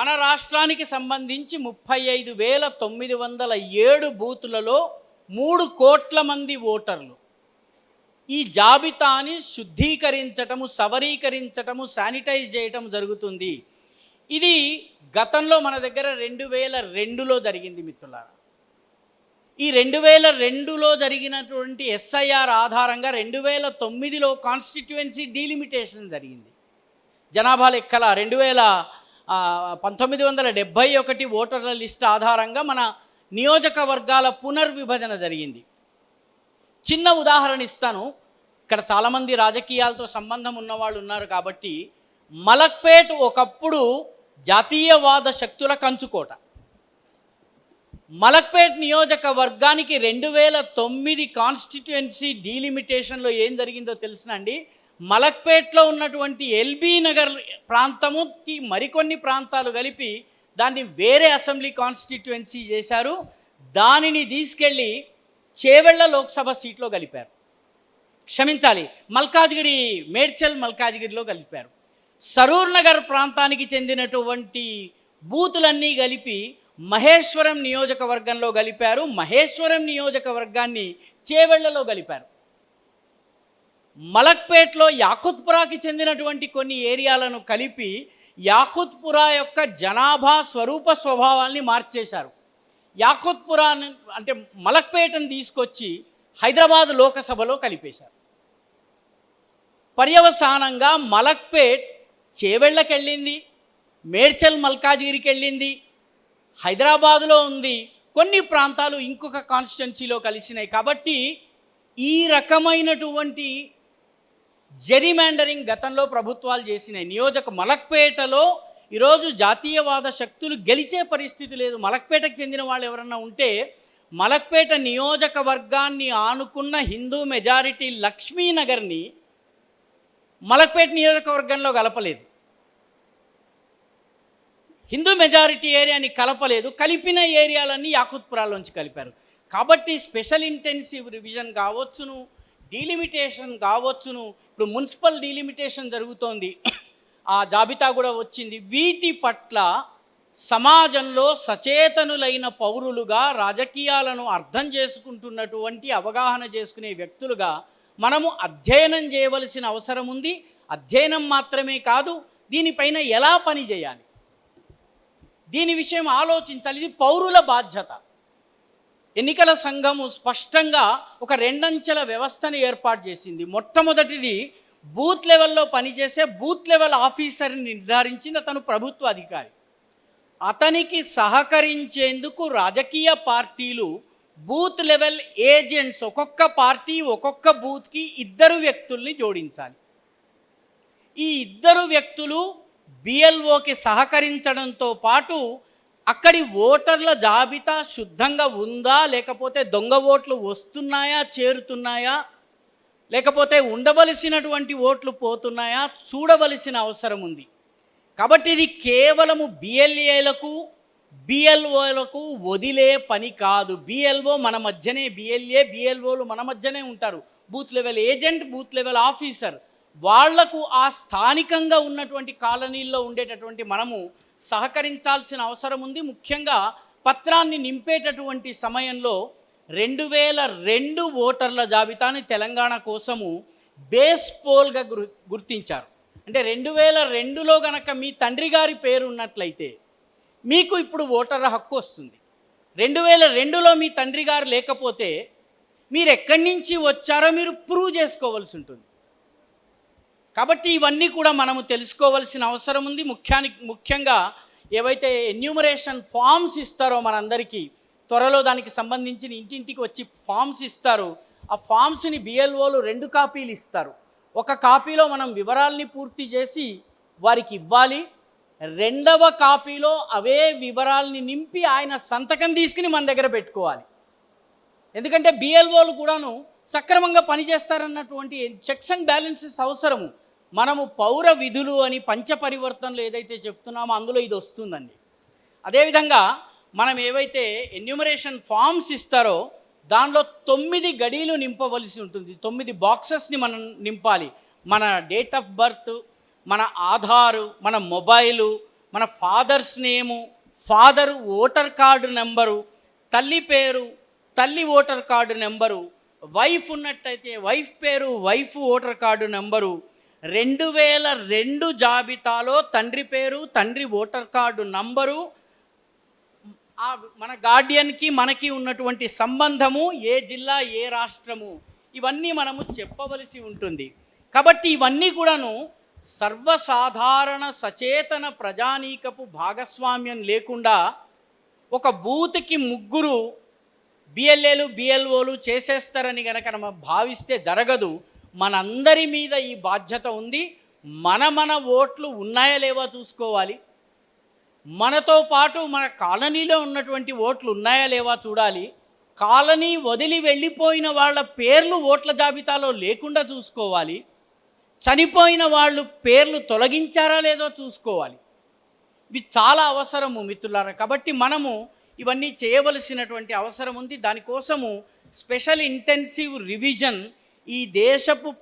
మన రాష్ట్రానికి సంబంధించి 35,907 బూతులలో 3 కోట్ల మంది ఓటర్లు ఈ జాబితాని శుద్ధీకరించటము, సవరీకరించటము, శానిటైజ్ చేయటం జరుగుతుంది. ఇది గతంలో మన దగ్గర 2002లో జరిగింది మిత్రులారా. ఈ 2002లో జరిగినటువంటి ఎస్ఐఆర్ ఆధారంగా 2009లో కాన్స్టిట్యుయెన్సీ డీలిమిటేషన్ జరిగింది. జనాభా లెక్కల 1971 ఓటర్ల లిస్ట్ ఆధారంగా మన నియోజకవర్గాల పునర్విభజన జరిగింది. చిన్న ఉదాహరణ ఇస్తాను. ఇక్కడ చాలామంది రాజకీయాలతో సంబంధం ఉన్నవాళ్ళు ఉన్నారు కాబట్టి, మలక్పేట్ ఒకప్పుడు జాతీయవాద శక్తుల కంచుకోట. మలక్పేట్ నియోజకవర్గానికి 2009 కాన్స్టిట్యుయెన్సీ డీలిమిటేషన్లో ఏం జరిగిందో తెలుసునండి. మలక్పేట్లో ఉన్నటువంటి ఎల్బీ నగర్ ప్రాంతముకి మరికొన్ని ప్రాంతాలు కలిపి దాన్ని వేరే అసెంబ్లీ కాన్స్టిట్యుయెన్సీ చేశారు. దానిని తీసుకెళ్ళి చేవెళ్ళ లోక్సభ సీట్లో కలిపారు. క్షమించాలి, మల్కాజ్గిరి, మేడ్చల్ మల్కాజ్గిరిలో కలిపారు. సరూర్ నగర్ ప్రాంతానికి చెందినటువంటి బూతులన్నీ కలిపి మహేశ్వరం నియోజకవర్గంలో కలిపారు. మహేశ్వరం నియోజకవర్గాన్ని చేవెళ్లలో కలిపారు. మలక్పేట్లో యాకుత్పురాకి చెందినటువంటి కొన్ని ఏరియాలను కలిపి యాకుత్పురా యొక్క జనాభా స్వరూప స్వభావాల్ని మార్చేశారు. యాకుత్పురా అంటే మలక్పేటను తీసుకొచ్చి హైదరాబాద్ లోకసభలో కలిపేశారు. పర్యవసానంగా మలక్పేట్ చేవెళ్ళకి వెళ్ళింది, మేడ్చల్ మల్కాజ్గిరికి వెళ్ళింది, హైదరాబాదులో ఉంది, కొన్ని ప్రాంతాలు ఇంకొక కాన్స్టిట్యున్సీలో కలిసినాయి. కాబట్టి ఈ రకమైనటువంటి జెరిమాండరింగ్ గతంలో ప్రభుత్వాలు చేసినాయి. మలక్పేటలో ఈరోజు జాతీయవాద శక్తులు గెలిచే పరిస్థితి లేదు. మలక్పేటకు చెందిన వాళ్ళు ఎవరన్నా ఉంటే మలక్పేట నియోజకవర్గాన్ని ఆనుకున్న హిందూ మెజారిటీ లక్ష్మీనగర్ని మలక్పేట నియోజకవర్గంలో కలపలేదు. హిందూ మెజారిటీ ఏరియాని కలపలేదు. కలిపిన ఏరియాలన్నీ యాకుత్పురాలోంచి కలిపారు. కాబట్టి స్పెషల్ ఇంటెన్సివ్ రివిజన్ కావచ్చును, డీలిమిటేషన్ కావచ్చును, ఇప్పుడు మున్సిపల్ డీలిమిటేషన్ జరుగుతోంది, ఆ జాబితా కూడా వచ్చింది. వీటి పట్ల సమాజంలో సచేతనులైన పౌరులుగా, రాజకీయాలను అర్థం చేసుకుంటున్నటువంటి, అవగాహన చేసుకునే వ్యక్తులుగా మనము అధ్యయనం చేయవలసిన అవసరం ఉంది. అధ్యయనం మాత్రమే కాదు, దీనిపైన ఎలా పని చేయాలి, దీని విషయం ఆలోచించాలి. ఇది పౌరుల బాధ్యత. ఎన్నికల సంఘము స్పష్టంగా ఒక 2 అంచెల వ్యవస్థను ఏర్పాటు చేసింది. మొట్టమొదటిది బూత్ లెవెల్లో పనిచేసే బూత్ లెవెల్ ఆఫీసర్ని నిర్ధారించింది. అతను ప్రభుత్వ అధికారి. అతనికి సహకరించేందుకు రాజకీయ పార్టీలు బూత్ లెవెల్ ఏజెంట్స్, ఒక్కొక్క పార్టీ ఒక్కొక్క బూత్కి 2 వ్యక్తుల్ని జోడించాలి. ఈ 2 వ్యక్తులు బిఎల్ఓకి సహకరించడంతో పాటు అక్కడి ఓటర్ల జాబితా శుద్ధంగా ఉందా, లేకపోతే దొంగ ఓట్లు వస్తున్నాయా, చేరుతున్నాయా, లేకపోతే ఉండవలసినటువంటి ఓట్లు పోతున్నాయా చూడవలసిన అవసరం ఉంది. కాబట్టి ఇది కేవలము బిఎల్ఏలకు, బిఎల్ఓలకు వదిలే పని కాదు. బిఎల్ఓ మన మధ్యనే, బిఎల్ఓలు మన మధ్యనే ఉంటారు. Booth level agent, booth level officer, వాళ్లకు ఆ స్థానికంగా ఉన్నటువంటి కాలనీల్లో ఉండేటటువంటి మనము సహకరించాల్సిన అవసరం ఉంది. ముఖ్యంగా పత్రాన్ని నింపేటటువంటి సమయంలో 2002 ఓటర్ల జాబితాని తెలంగాణ కోసము బేస్ పోల్గా గుర్తించారు. అంటే 2002లో గనక మీ తండ్రి గారి పేరు ఉన్నట్లయితే మీకు ఇప్పుడు ఓటర్ హక్కు వస్తుంది. 2002లో మీ తండ్రి గారు లేకపోతే మీరు ఎక్కడి నుంచి వచ్చారో మీరు ప్రూవ్ చేసుకోవాల్సి ఉంటుంది. కాబట్టి ఇవన్నీ కూడా మనము తెలుసుకోవాల్సిన అవసరం ఉంది. ముఖ్యంగా ఏవైతే ఎన్యూమరేషన్ ఫామ్స్ ఇస్తారో మనందరికీ, త్వరలో దానికి సంబంధించిన ఇంటింటికి వచ్చి ఫామ్స్ ఇస్తారు. ఆ ఫామ్స్ని బిఎల్ఓలు 2 కాపీలు ఇస్తారు. ఒక కాపీలో మనం వివరాల్ని పూర్తి చేసి వారికి ఇవ్వాలి. 2వ కాపీలో అవే వివరాల్ని నింపి ఆయన సంతకం తీసుకుని మన దగ్గర పెట్టుకోవాలి. ఎందుకంటే బిఎల్ఓలు కూడాను సక్రమంగా పనిచేస్తారన్నటువంటి చెక్స్ అండ్ బ్యాలెన్సెస్ అవసరము. మనము పౌర విధులు అని పంచపరివర్తనలు ఏదైతే చెప్తున్నామో అందులో ఇది వస్తుందండి. అదేవిధంగా మనం ఏవైతే ఎన్యూమరేషన్ ఫామ్స్ ఇస్తారో దానిలో 9 గడీలు నింపవలసి ఉంటుంది. 9 బాక్సెస్ని మనం నింపాలి. మన డేట్ ఆఫ్ బర్త్, మన ఆధారు, మన మొబైలు, మన ఫాదర్స్ నేము, ఫాదర్ ఓటర్ కార్డు నెంబరు, తల్లి పేరు, తల్లి ఓటర్ కార్డు నెంబరు, వైఫ్ ఉన్నట్టయితే వైఫ్ పేరు, వైఫ్ ఓటర్ కార్డు నెంబరు, 2002 జాబితాలో తండ్రి పేరు, తండ్రి ఓటర్ కార్డు నంబరు, మన గార్డియన్కి మనకి ఉన్నటువంటి సంబంధము, ఏ జిల్లా ఏ రాష్ట్రము, ఇవన్నీ మనము చెప్పవలసి ఉంటుంది. కాబట్టి ఇవన్నీ కూడాను సర్వసాధారణ సచేతన ప్రజానీకపు భాగస్వామ్యం లేకుండా ఒక బూత్కి 3 బిఎల్ఏలు బిఎల్ఓలు చేసేస్తారని కనుక మనం భావిస్తే జరగదు. మనందరి మీద ఈ బాధ్యత ఉంది. మన ఓట్లు ఉన్నాయా లేవా చూసుకోవాలి. మనతో పాటు మన కాలనీలో ఉన్నటువంటి ఓట్లు ఉన్నాయా లేవా చూడాలి. కాలనీ వదిలి వెళ్ళిపోయిన వాళ్ళ పేర్లు ఓట్ల జాబితాలో లేకుండా చూసుకోవాలి. చనిపోయిన వాళ్ళు పేర్లు తొలగించారా లేదో చూసుకోవాలి. ఇవి చాలా అవసరము మిత్రులారా. కాబట్టి మనము ఇవన్నీ చేయవలసినటువంటి అవసరం ఉంది. దానికోసము స్పెషల్ ఇంటెన్సివ్ రివిజన్ ఈ దేశపు